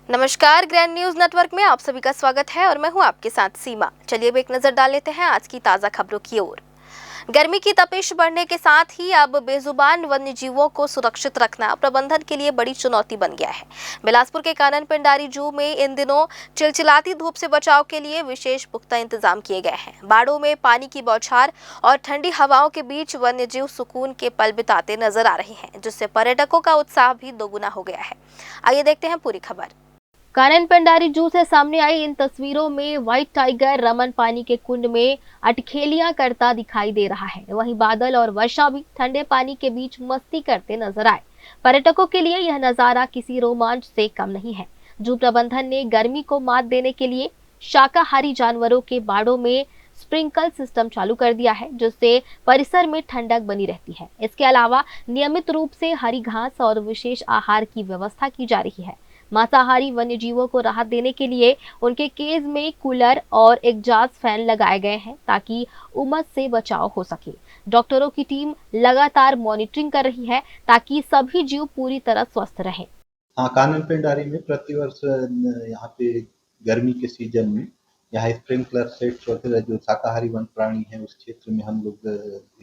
नमस्कार, grand news network में आप सभी का स्वागत है और मैं हूं आपके साथ सीमा। चलिए अब एक नजर डाल लेते हैं आज की ताजा खबरों की ओर। गर्मी की तपिश बढ़ने के साथ ही अब बेजुबान वन्य जीवों को सुरक्षित रखना प्रबंधन के लिए बड़ी चुनौती बन गया है। बिलासपुर के कानन पेंडारी जू में इन दिनों चिलचिलाती धूप से बचाव के लिए विशेष पुख्ता इंतजाम किए गए हैं। बाड़ों में पानी की बौछार और ठंडी हवाओं के बीच वन्य जीव सुकून के पल बिताते नजर आ रहे हैं, जिससे पर्यटकों का उत्साह भी दोगुना हो गया है। आइए देखते हैं पूरी खबर। कानन पेंडारी जू से सामने आई इन तस्वीरों में व्हाइट टाइगर रमन पानी के कुंड में अटखेलियां करता दिखाई दे रहा है। वहीं बादल और वर्षा भी ठंडे पानी के बीच मस्ती करते नजर आए। पर्यटकों के लिए यह नजारा किसी रोमांच से कम नहीं है। जू प्रबंधन ने गर्मी को मात देने के लिए शाकाहारी जानवरों के बाड़ों में स्प्रिंकल सिस्टम चालू कर दिया है, जिससे परिसर में ठंडक बनी रहती है। इसके अलावा नियमित रूप से हरी घास और विशेष आहार की व्यवस्था की जा रही है। मांसाहारी वन्य जीवों को राहत देने के लिए उनके केज में कूलर और एग्जॉस्ट फैन लगाए गए हैं, ताकि उमस से बचाव हो सके। डॉक्टरों की टीम लगातार मॉनिटरिंग कर रही है ताकि सभी जीव पूरी तरह स्वस्थ रहें। हाँ, कानन पेंडारी में प्रतिवर्ष यहाँ पे गर्मी के सीजन में यहाँ स्प्रिंकलर सेट्स वगैरह जो शाकाहारी वन प्राणी है उस क्षेत्र में हम लोग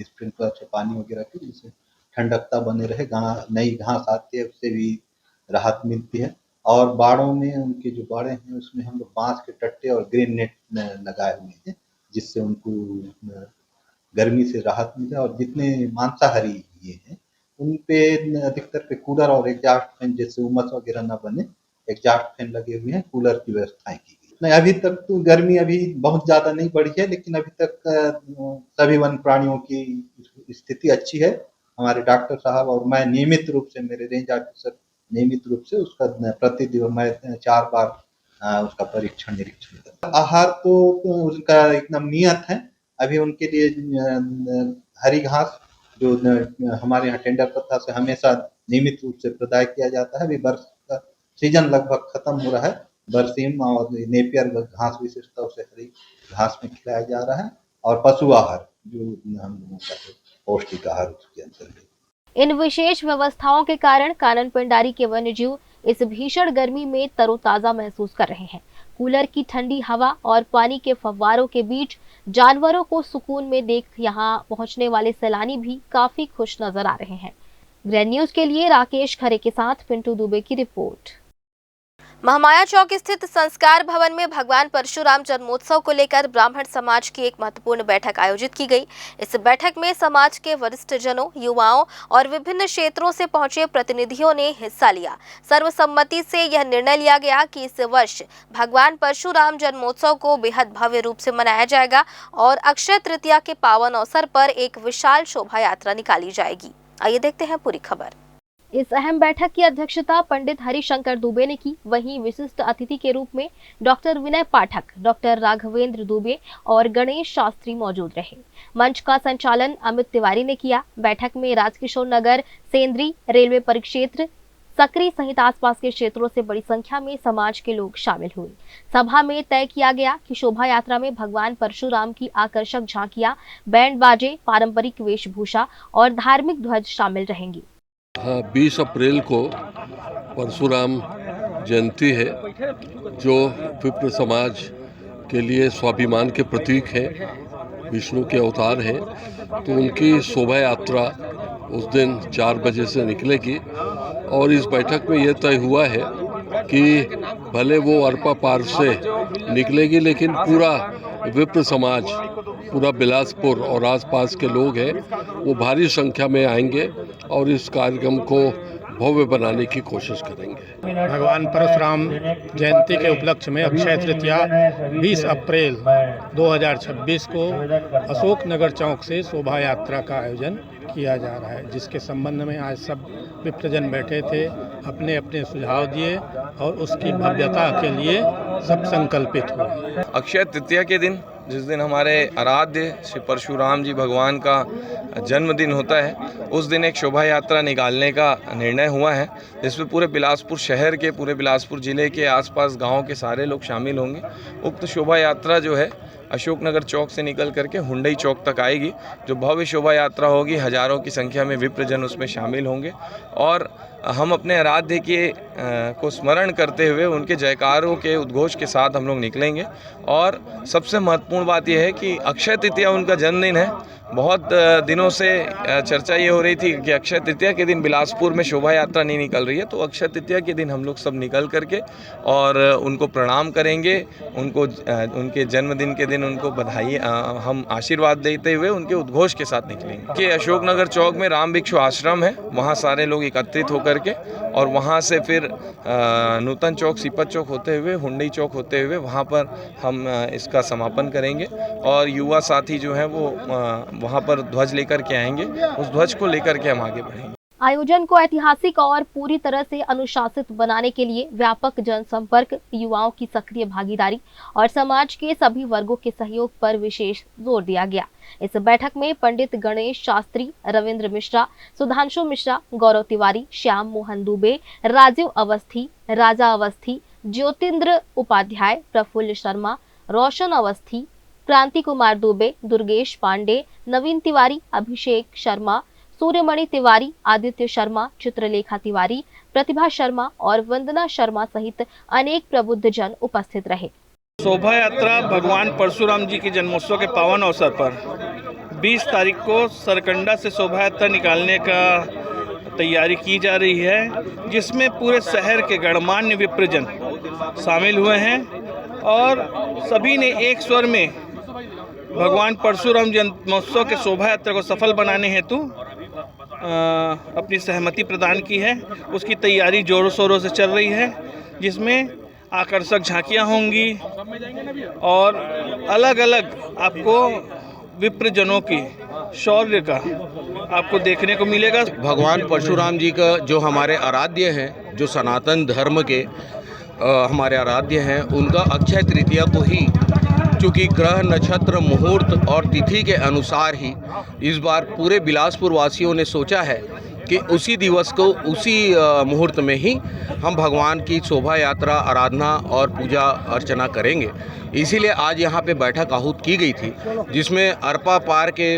स्प्रिंकलर से पानी वगैरह की जिससे ठंडकता बने रहे, नई घास आती है उससे भी राहत मिलती है। और बाड़ों में उनके जो बाड़े हैं उसमें हम लोग बांस के टट्टे और ग्रीन नेट लगाए हुए हैं, जिससे उनको गर्मी से राहत मिले। और जितने मांसाहारी ये हैं उन पे अधिकतर पे कूलर और एग्जॉस्ट फैन, जैसे उमस वगैरह ना बने, एग्जॉस्ट फैन लगे हुए हैं, कूलर की व्यवस्थाएं की गई। नहीं, अभी तक तो गर्मी अभी बहुत ज्यादा नहीं बढ़ी है, लेकिन अभी तक सभी वन प्राणियों की स्थिति अच्छी है। हमारे डॉक्टर साहब और मैं नियमित रूप से, मेरे रेंज ऑफिसर नियमित रूप से उसका प्रतिदिन मैं 4 बार उसका परीक्षण निरीक्षण करता हूं। आहार तो उनका एकदम नियत है। अभी उनके लिए हरी घास जो हमारे यहाँ टेंडर प्रथा से हमेशा नियमित रूप से प्रदाय किया जाता है। अभी बरस का सीजन लगभग खत्म हो रहा है। बरसीम और नेपियर घास विशेषता से हरी घास में खिलाया जा रहा है, और पशु आहार जो हम लोगों का पौष्टिक आहार उसके अंतर्गत। इन विशेष व्यवस्थाओं के कारण कानन पेंडारी के वन्यजीव इस भीषण गर्मी में तरोताजा महसूस कर रहे हैं। कूलर की ठंडी हवा और पानी के फव्वारों के बीच जानवरों को सुकून में देख यहां पहुंचने वाले सैलानी भी काफी खुश नजर आ रहे हैं। ग्रैंड न्यूज के लिए राकेश खरे के साथ पिंटू दुबे की रिपोर्ट। महामाया चौक स्थित संस्कार भवन में भगवान परशुराम जन्मोत्सव को लेकर ब्राह्मण समाज की एक महत्वपूर्ण बैठक आयोजित की गई। इस बैठक में समाज के वरिष्ठ जनों, युवाओं और विभिन्न क्षेत्रों से पहुंचे प्रतिनिधियों ने हिस्सा लिया। सर्वसम्मति से यह निर्णय लिया गया कि इस वर्ष भगवान परशुराम जन्मोत्सव को बेहद भव्य रूप से मनाया जाएगा और अक्षय तृतीया के पावन अवसर पर एक विशाल शोभा यात्रा निकाली जाएगी। आइए देखते हैं पूरी खबर। इस अहम बैठक की अध्यक्षता पंडित हरिशंकर दुबे ने की। वहीं विशिष्ट अतिथि के रूप में डॉक्टर विनय पाठक, डॉक्टर राघवेंद्र दुबे और गणेश शास्त्री मौजूद रहे। मंच का संचालन अमित तिवारी ने किया। बैठक में राजकिशोर नगर, सेंद्री, रेलवे परिक्षेत्र, सकरी सहित आसपास के क्षेत्रों से बड़ी संख्या में समाज के लोग शामिल हुए। सभा में तय किया गया कि शोभा यात्रा में भगवान परशुराम की आकर्षक झांकियां, बैंड बाजे, पारंपरिक वेशभूषा और धार्मिक ध्वज शामिल रहेंगी। हाँ, 20 अप्रैल को परशुराम जयंती है, जो विप्र समाज के लिए स्वाभिमान के प्रतीक है, विष्णु के अवतार हैं। तो उनकी शोभा यात्रा उस दिन 4 बजे से निकलेगी और इस बैठक में यह तय हुआ है कि भले वो अरपा पार से निकलेगी, लेकिन पूरा विप्र समाज, पूरा बिलासपुर और आसपास के लोग हैं, वो भारी संख्या में आएंगे और इस कार्यक्रम को भव्य बनाने की कोशिश करेंगे। भगवान परशुराम जयंती के उपलक्ष्य में अक्षय तृतीया 20 अप्रैल 2026 को अशोक नगर चौक से शोभा यात्रा का आयोजन किया जा रहा है, जिसके संबंध में आज सब विप्रजन बैठे थे, अपने अपने सुझाव दिए और उसकी भव्यता के लिए सब संकल्पित हुए। अक्षय तृतीया के दिन, जिस दिन हमारे आराध्य श्री परशुराम जी भगवान का जन्मदिन होता है, उस दिन एक शोभा यात्रा निकालने का निर्णय हुआ है, जिसमें पूरे बिलासपुर शहर के, पूरे बिलासपुर जिले के आसपास गांव के सारे लोग शामिल होंगे। उक्त शोभा यात्रा जो है अशोकनगर चौक से निकल करके हुंडई चौक तक आएगी, जो भव्य शोभा यात्रा होगी। हजारों की संख्या में विप्रजन उसमें शामिल होंगे और हम अपने आराध्य के को स्मरण करते हुए उनके जयकारों के उद्घोष के साथ हम लोग निकलेंगे। और सबसे महत्वपूर्ण बात यह है कि अक्षय तृतीया उनका जन्मदिन है। बहुत दिनों से चर्चा ये हो रही थी कि अक्षय तृतीया के दिन बिलासपुर में शोभा यात्रा नहीं निकल रही है, तो अक्षय तृतीया के दिन हम लोग सब निकल करके और उनको प्रणाम करेंगे, उनको उनके जन्मदिन के दिन उनको बधाई हम आशीर्वाद देते हुए उनके उद्घोष के साथ निकलेंगे। कि अशोकनगर चौक में राम भिक्षु आश्रम है, वहाँ सारे लोग एकत्रित होकर के और वहाँ से फिर नूतन चौक, सीपत चौक होते हुए, हुंडई चौक होते हुए वहाँ पर हम इसका समापन करेंगे। और युवा साथी जो हैं वो वहाँ पर ध्वज लेकर के आएंगे, उस ध्वज को लेकर के हम आगे बढ़ेंगे। आयोजन को ऐतिहासिक और पूरी तरह से अनुशासित बनाने के लिए व्यापक जनसंपर्क, युवाओं की सक्रिय भागीदारी और समाज के सभी वर्गों के सहयोग पर विशेष जोर दिया गया। इस बैठक में पंडित गणेश शास्त्री, रविंद्र मिश्रा, सुधांशु मिश्रा, गौरव तिवारी, श्याम मोहन दुबे, राजीव अवस्थी, राजा अवस्थी, ज्योतिंद्र उपाध्याय, प्रफुल्ल शर्मा, रोशन अवस्थी, क्रांति कुमार दुबे, दुर्गेश पांडे, नवीन तिवारी, अभिषेक शर्मा, सूर्यमणि तिवारी, आदित्य शर्मा, चित्रलेखा तिवारी, प्रतिभा शर्मा और वंदना शर्मा सहित अनेक प्रबुद्ध जन उपस्थित रहे। शोभा यात्रा भगवान परशुराम जी के जन्मोत्सव के पावन अवसर पर 20 तारीख को सरकंडा से शोभा यात्रा निकालने का तैयारी की जा रही है, जिसमें पूरे शहर के गणमान्य विप्रजन शामिल हुए हैं और सभी ने एक स्वर में भगवान परशुराम जन्मोत्सव के शोभा यात्रा को सफल बनाने हेतु अपनी सहमति प्रदान की है। उसकी तैयारी जोरों शोरों से चल रही है, जिसमें आकर्षक झांकियां होंगी और अलग अलग आपको विप्रजनों की शौर्य का आपको देखने को मिलेगा। भगवान परशुराम जी का जो हमारे आराध्य हैं, जो सनातन धर्म के हमारे आराध्य हैं, उनका अक्षय तृतीया को ही, चूँकि ग्रह, नक्षत्र, मुहूर्त और तिथि के अनुसार ही इस बार पूरे बिलासपुर वासियों ने सोचा है कि उसी दिवस को, उसी मुहूर्त में ही हम भगवान की शोभा यात्रा, आराधना और पूजा अर्चना करेंगे। इसीलिए आज यहाँ पे बैठक आहूत की गई थी, जिसमें अरपा पार के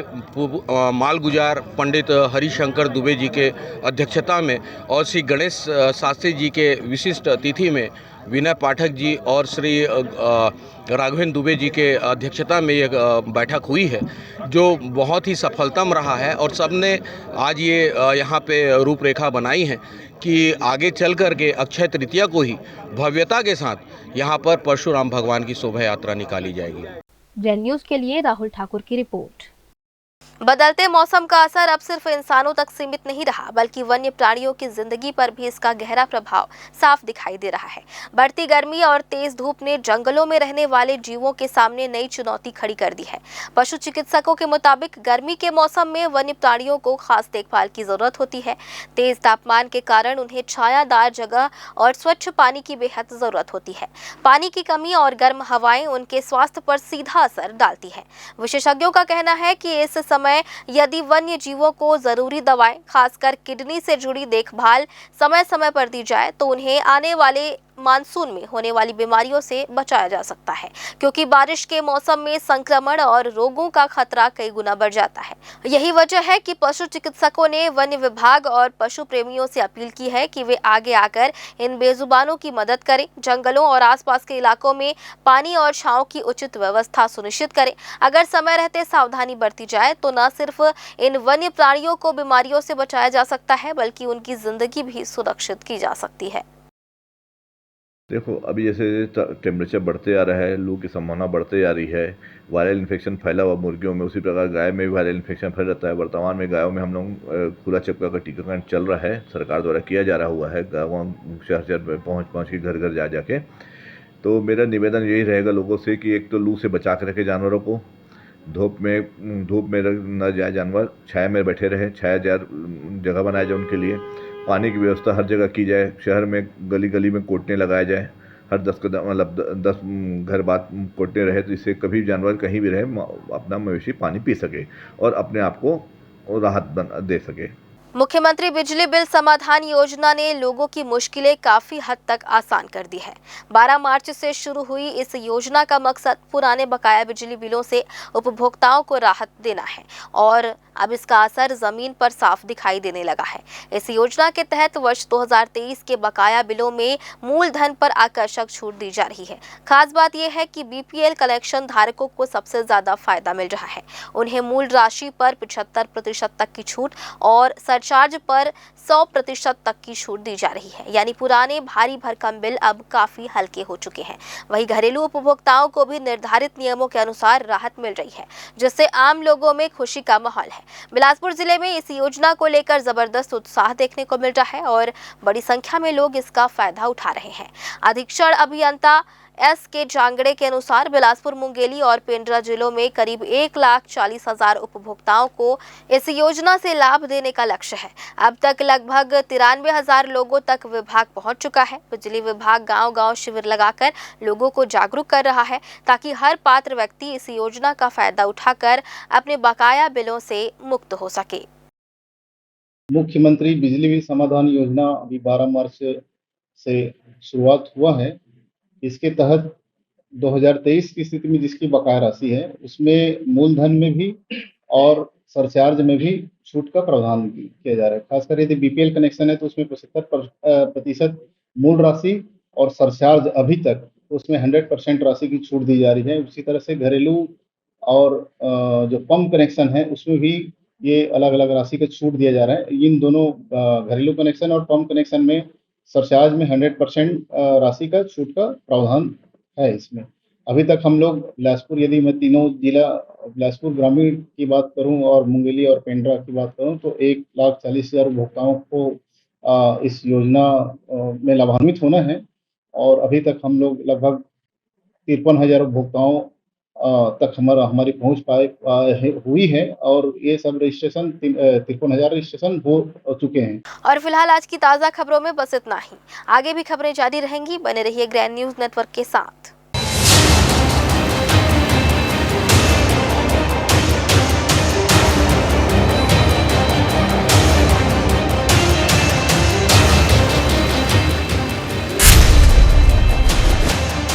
मालगुजार पंडित हरिशंकर दुबे जी के अध्यक्षता में और श्री गणेश शास्त्री जी के विशिष्ट अतिथि में विनय पाठक जी और श्री राघवेंद्र दुबे जी के अध्यक्षता में ये बैठक हुई है, जो बहुत ही सफलतम रहा है। और सबने आज ये यहाँ पे रूपरेखा बनाई है कि आगे चल कर के अक्षय तृतीया को ही भव्यता के साथ यहाँ पर परशुराम भगवान की शोभा यात्रा निकाली जाएगी। ब्रेन न्यूज के लिए राहुल ठाकुर की रिपोर्ट। बदलते मौसम का असर अब सिर्फ इंसानों तक सीमित नहीं रहा, बल्कि वन्य प्राणियों की जिंदगी पर भी इसका गहरा प्रभाव साफ दिखाई दे रहा है। बढ़ती गर्मी और तेज धूप ने जंगलों में रहने वाले जीवों के सामने नई चुनौती खड़ी कर दी है। पशु चिकित्सकों के मुताबिक गर्मी के मौसम में वन्य प्राणियों को खास देखभाल की जरूरत होती है। तेज तापमान के कारण उन्हें छायादार जगह और स्वच्छ पानी की बेहद जरूरत होती है। पानी की कमी और गर्म हवाएं उनके स्वास्थ्य पर सीधा असर डालती है। विशेषज्ञों का कहना है कि इस समय यदि वन्य जीवों को जरूरी दवाएं, खासकर किडनी से जुड़ी देखभाल समय समय पर दी जाए, तो उन्हें आने वाले मानसून में होने वाली बीमारियों से बचाया जा सकता है, क्योंकि बारिश के मौसम में संक्रमण और रोगों का खतरा कई गुना बढ़ जाता है। यही वजह है कि पशु चिकित्सकों ने वन विभाग और पशु प्रेमियों से अपील की है कि वे आगे आकर इन बेजुबानों की मदद करें। जंगलों और आसपास के इलाकों में पानी और छांव की उचित व्यवस्था सुनिश्चित करें। अगर समय रहते सावधानी बरती जाए तो न सिर्फ इन वन्य प्राणियों को बीमारियों से बचाया जा सकता है, बल्कि उनकी जिंदगी भी सुरक्षित की जा सकती है। देखो, अभी जैसे टेम्परेचर बढ़ते आ रहा है, लू की संभावना बढ़ते जा रही है, वायरल इन्फेक्शन फैला हुआ मुर्गियों में, उसी प्रकार गाय में भी वायरल इन्फेक्शन फैल जाता है। वर्तमान में गायों में हम लोग खुला चिपका का टीकाकरण चल रहा है, सरकार द्वारा किया जा रहा हुआ है, गाँव शहर में पहुँच के घर घर जा जाके। तो मेरा निवेदन यही रहेगा लोगों से कि एक तो लू से बचा के रखे जानवरों को, धूप में न जाए जानवर, छाया में बैठे रहे, छायादार जगह बनाया जाए उनके लिए। पानी की व्यवस्था हर जगह की जाए, शहर में गली गली में कोटने लगाए जाए, हर 10 घर बाद कोटने रहे, तो इससे कभी जानवर कहीं भी रहे अपना मवेशी पानी पी सके और अपने आप को राहत दे सके। मुख्यमंत्री बिजली बिल समाधान योजना ने लोगों की मुश्किलें काफी हद तक आसान कर दी है। 12 मार्च से शुरू हुई इस योजना का मकसद पुराने बकाया बिजली बिलों से उपभोक्ताओं को राहत देना है और अब इसका असर जमीन पर साफ दिखाई देने लगा है। इस योजना के तहत वर्ष 2023 के बकाया बिलों में मूलधन पर आकर्षक छूट दी जा रही है। खास बात यह है कि बीपीएल कनेक्शन धारकों को सबसे ज्यादा फायदा मिल रहा है। उन्हें मूल राशि पर 75% तक की छूट और सरचार्ज पर 100% तक की छूट दी जा रही है। यानी पुराने भारी भरकम बिल अब काफी हल्के हो चुके हैं। वहीं घरेलू उपभोक्ताओं को भी निर्धारित नियमों के अनुसार राहत मिल रही है, जिससे आम लोगों में खुशी का माहौल है। बिलासपुर जिले में इस योजना को लेकर जबरदस्त उत्साह देखने को मिल रहा है और बड़ी संख्या में लोग इसका फायदा उठा रहे हैं। अधीक्षण अभियंता SK जांगड़े के अनुसार बिलासपुर, मुंगेली और पेंड्रा जिलों में करीब 1,40,000 उपभोक्ताओं को इस योजना से लाभ देने का लक्ष्य है। अब तक लगभग 93,000 लोगों तक विभाग पहुंच चुका है। बिजली विभाग गांव-गांव शिविर लगाकर लोगों को जागरूक कर रहा है ताकि हर पात्र व्यक्ति इस योजना का फायदा उठाकर अपने बकाया बिलों से मुक्त हो सके। मुख्यमंत्री बिजली बिल समाधान योजना अभी 12 मार्च से शुरुआत हुआ है। इसके तहत 2023 की स्थिति में जिसकी बकाया राशि है उसमें मूलधन में भी और सरचार्ज में भी छूट का प्रावधान किया जा रहा है। खासकर यदि बीपीएल कनेक्शन है तो उसमें 75% मूल राशि और सरचार्ज अभी तक उसमें 100% राशि की छूट दी जा रही है। उसी तरह से घरेलू और जो पंप कनेक्शन है उसमें भी ये अलग अलग राशि का छूट दिया जा रहा है। इन दोनों घरेलू कनेक्शन और पंप कनेक्शन में सरचार्ज में 100% राशि का छूट का प्रावधान है इसमें। अभी तक हम लोग बिलासपुर, यदि मैं तीनों जिला बिलासपुर ग्रामीण की बात करूं और मुंगेली और पेंड्रा की बात करूं तो 1,40,000 उपभोक्ताओं को इस योजना में लाभान्वित होना है और अभी तक हम लोग लगभग 53,000 उपभोक्ताओं तक हमारी पहुंच हुई है और ये सब रजिस्ट्रेशन 53,000 रजिस्ट्रेशन हो चुके हैं। और फिलहाल आज की ताज़ा खबरों में बस इतना ही। आगे भी खबरें जारी रहेंगी। बने रहिए ग्रैंड न्यूज़ नेटवर्क के साथ।